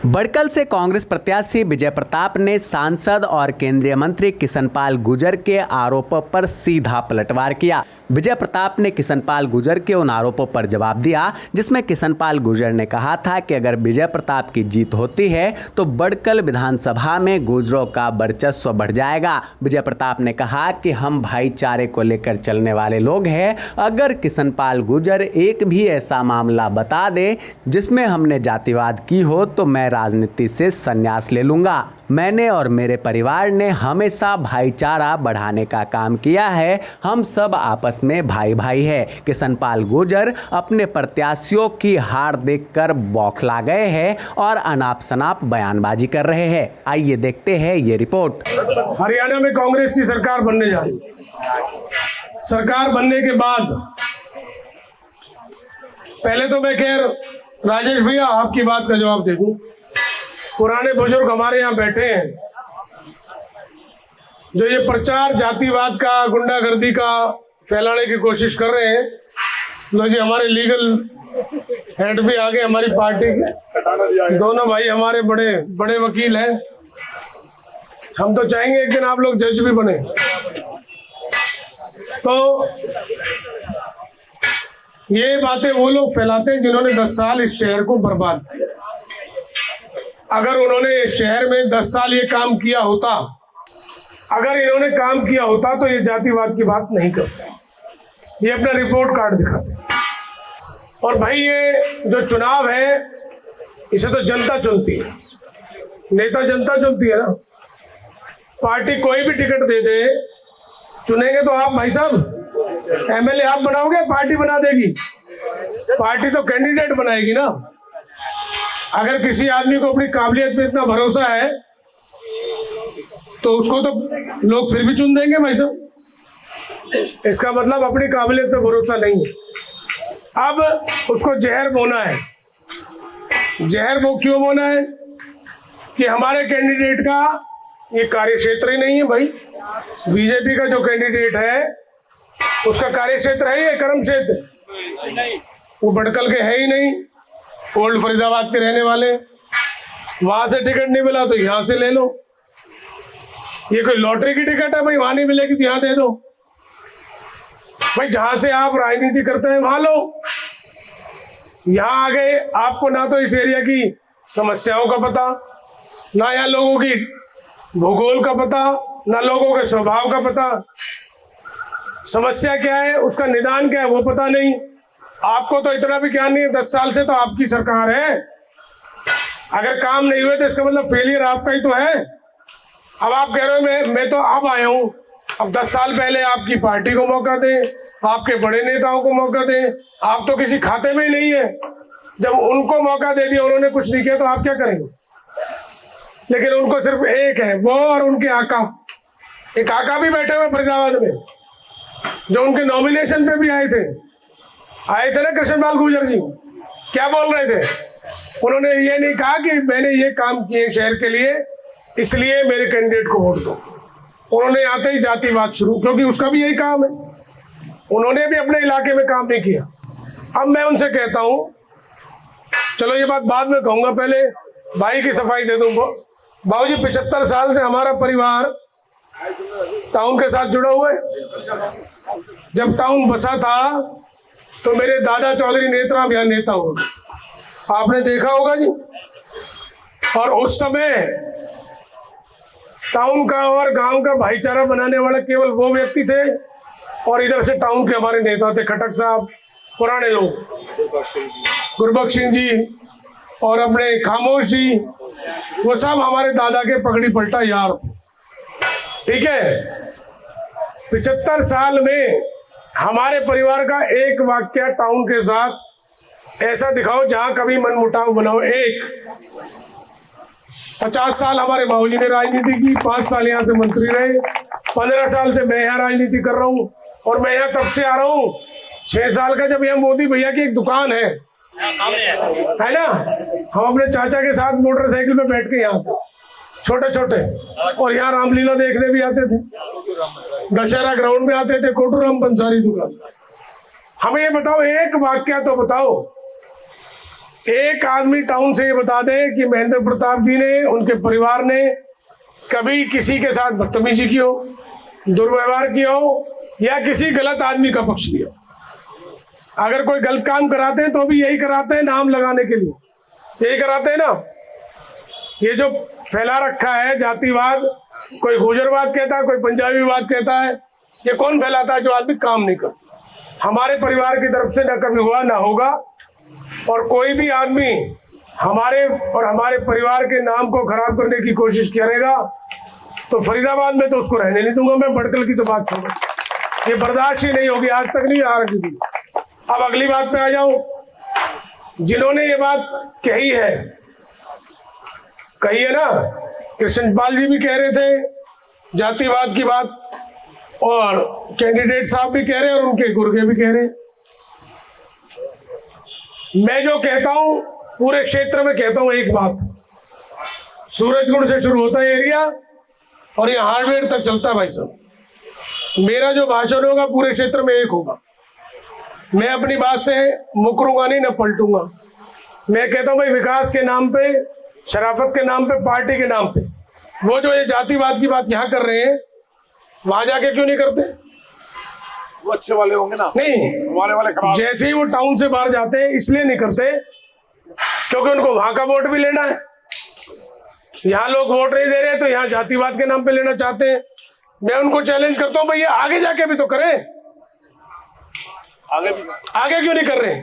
बड़कल से कांग्रेस प्रत्याशी विजय प्रताप ने सांसद और केंद्रीय मंत्री किशनपाल गुर्जर के आरोपों पर सीधा पलटवार किया। विजय प्रताप ने किशनपाल गुर्जर के उन आरोपों पर जवाब दिया जिसमें किशनपाल गुर्जर ने कहा था कि अगर विजय प्रताप की जीत होती है तो बड़कल विधानसभा में गुर्जरों का वर्चस्व बढ़ जाएगा। विजय प्रताप ने कहा कि हम भाईचारे को लेकर चलने वाले लोग हैं। अगर किशनपाल गुर्जर एक भी ऐसा मामला बता दे जिसमें हमने जातिवाद की हो तो मैं राजनीति से संन्यास ले लूंगा। मैंने और मेरे परिवार ने हमेशा भाईचारा बढ़ाने का काम किया है। हम सब आपस में भाई भाई है। किशनपाल गुर्जर अपने प्रत्याशियों की हार देखकर बौखला गए हैं और अनाप शनाप बयानबाजी कर रहे हैं। आइए देखते हैं ये रिपोर्ट। हरियाणा में कांग्रेस की सरकार बनने जा रही है। सरकार बनने के बाद पहले तो मैं खैर राजेश भैया आपकी बात का जवाब दे दूं। पुराने बुजुर्ग हमारे यहाँ बैठे हैं जो ये प्रचार जातिवाद का गुंडागर्दी का फैलाने की कोशिश कर रहे हैं। लो जी हमारे लीगल हेड भी आगे हमारी पार्टी के दोनों भाई हमारे बड़े बड़े वकील हैं। हम तो चाहेंगे एक दिन आप लोग जज भी बने। तो ये बातें वो लोग फैलाते हैं जिन्होंने 10 साल इस शहर को बर्बाद किया। अगर उन्होंने इस शहर में 10 साल ये काम किया होता, अगर इन्होंने काम किया होता तो ये जातिवाद की बात नहीं करते। ये अपना रिपोर्ट कार्ड दिखाते। और भाई ये जो चुनाव है इसे तो जनता चुनती है, नेता जनता चुनती है ना। पार्टी कोई भी टिकट दे दे, चुनेंगे तो आप भाई साहब एमएलए आप बनाओगे, पार्टी बना देगी। पार्टी तो कैंडिडेट बनाएगी ना। अगर किसी आदमी को अपनी काबिलियत पे इतना भरोसा है तो उसको तो लोग फिर भी चुन देंगे भाई साहब। इसका मतलब अपनी काबिलियत पे भरोसा नहीं है। अब उसको जहर बोना है। जहर वो क्यों बोना है कि हमारे कैंडिडेट का ये कार्य क्षेत्र ही नहीं है। भाई बीजेपी का जो कैंडिडेट है उसका कार्य क्षेत्र है ये कर्म क्षेत्र। वो बड़कल के है ही नहीं, ओल्ड फरीदाबाद के रहने वाले। वहां से टिकट नहीं मिला तो यहां से ले लो। ये कोई लॉटरी की टिकट है भाई, वहां नहीं मिलेगी तो यहां दे दो। भाई जहां से आप राजनीति करते हैं वहां लो। यहां आ गए, आपको ना तो इस एरिया की समस्याओं का पता, ना यहाँ लोगों की भूगोल का पता, ना लोगों के स्वभाव का पता। समस्या क्या है, उसका निदान क्या है वो पता नहीं। आपको तो इतना भी ज्ञान नहीं है। 10 साल से तो आपकी सरकार है। अगर काम नहीं हुए तो इसका मतलब फेलियर आपका ही तो है। अब आप कह रहे हो मैं तो अब आया हूं। अब 10 साल पहले आपकी पार्टी को मौका दें, आपके बड़े नेताओं को मौका दें। आप तो किसी खाते में ही नहीं है। जब उनको मौका दे दिया, उन्होंने कुछ नहीं किया तो आप क्या करेंगे? लेकिन उनको सिर्फ एक है, वो और उनके आका। एक आका भी बैठे हुए फरीदाबाद में जो उनके नॉमिनेशन पे भी आए थे ना किशनपाल गुर्जर जी। क्या बोल रहे थे? उन्होंने ये नहीं कहा कि मैंने ये काम किए शहर के लिए इसलिए मेरे कैंडिडेट को वोट दो। उन्होंने आते ही जातिवाद शुरू, क्योंकि उसका भी यही काम है। उन्होंने भी अपने इलाके में काम नहीं किया। अब मैं उनसे कहता हूं, चलो ये बात बाद में कहूंगा, पहले भाई की सफाई दे दूं। बाबूजी 75 साल से हमारा परिवार टाउन के साथ जुड़ा हुआ है। जब टाउन बसा था तो मेरे दादा चौधरी नेतराम यहाँ नेता हुआ, आपने देखा होगा जी। और उस समय टाउन का और गांव का भाईचारा बनाने वाला केवल वो व्यक्ति थे। और इधर से टाउन के हमारे नेता थे खटक साहब, पुराने लोग, गुरबख्श सिंह जी और अपने खामोश जी। वो सब हमारे दादा के पगड़ी पलटा यार। ठीक है, 75 साल में हमारे परिवार का एक वाक्य टाउन के साथ ऐसा दिखाओ जहां कभी मनमुटाव बनाओ। एक 50 साल हमारे बाबूजी ने राजनीति की, 5 साल यहाँ से मंत्री रहे, 15 साल से मैं यहाँ राजनीति कर रहा हूँ। और मैं यहाँ तब से आ रहा हूँ 6 साल का, जब यहाँ मोदी भैया की एक दुकान है ना। हम अपने चाचा के साथ मोटरसाइकिल पे बैठ के यहाँ थे, छोटे छोटे, और यहाँ रामलीला देखने भी आते थे। दशहरा ग्राउंड में आते थे, कोटूराम पंसारी दुकान। हमें ये बताओ, एक वाक्य तो बताओ एक आदमी टाउन से ये बता दे कि महेंद्र प्रताप जी ने, उनके परिवार ने कभी किसी के साथ बदतमीजी की हो, दुर्व्यवहार किया हो या किसी गलत आदमी का पक्ष लिया। अगर कोई गलत काम कराते हैं तो भी यही कराते हैं, नाम लगाने के लिए यही कराते हैं ना। ये जो फैला रखा है जातिवाद, कोई गुजरवाद कहता है, कोई पंजाबीवाद कहता है, ये कौन फैलाता है? जो आदमी काम नहीं करता। हमारे परिवार की तरफ से ना कभी हुआ ना होगा, और कोई भी आदमी हमारे और हमारे परिवार के नाम को खराब करने की कोशिश करेगा तो फरीदाबाद में तो उसको रहने नहीं दूंगा मैं। भड़कल की तो बात छोड़ो, ये बर्दाश्त ही नहीं होगी, आज तक नहीं आ रही थी। अब अगली बात पे आ जाऊं। जिन्होंने ये बात कही है ना, कृष्णपाल जी भी कह रहे थे जातिवाद की बात, और कैंडिडेट साहब भी कह रहे हैं, और उनके गुर्गे भी कह रहे हैं। मैं जो कहता हूं पूरे क्षेत्र में कहता हूं एक बात, सूरजकुंड से शुरू होता है एरिया और ये हार्डवेयर तक चलता है। भाई साहब, मेरा जो भाषण होगा पूरे क्षेत्र में एक होगा। मैं अपनी बात से मुकरूंगा नहीं, न पलटूंगा। मैं कहता हूं भाई, विकास के नाम पे, शराफत के नाम पे, पार्टी के नाम पे, वो जो ये जातिवाद की बात यहाँ कर रहे हैं, वहां जाके क्यों नहीं करते? वो अच्छे वाले होंगे ना। नहीं, हमारे वाले खराब। जैसे ही वो टाउन से बाहर जाते हैं इसलिए नहीं करते क्योंकि उनको वहां का वोट भी लेना है। यहाँ लोग वोट नहीं दे रहे तो यहाँ जातिवाद के नाम पे लेना चाहते हैं। मैं उनको चैलेंज करता हूँ, भैया आगे जाके भी तो करें। आगे क्यों नहीं कर रहे?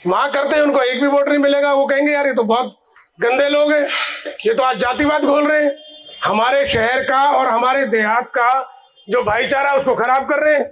वहां करते हैं, उनको एक भी वोट नहीं मिलेगा। वो कहेंगे यार ये तो बहुत गंदे लोग हैं, ये तो आज जातिवाद घोल रहे हैं, हमारे शहर का और हमारे देहात का जो भाईचारा उसको खराब कर रहे हैं।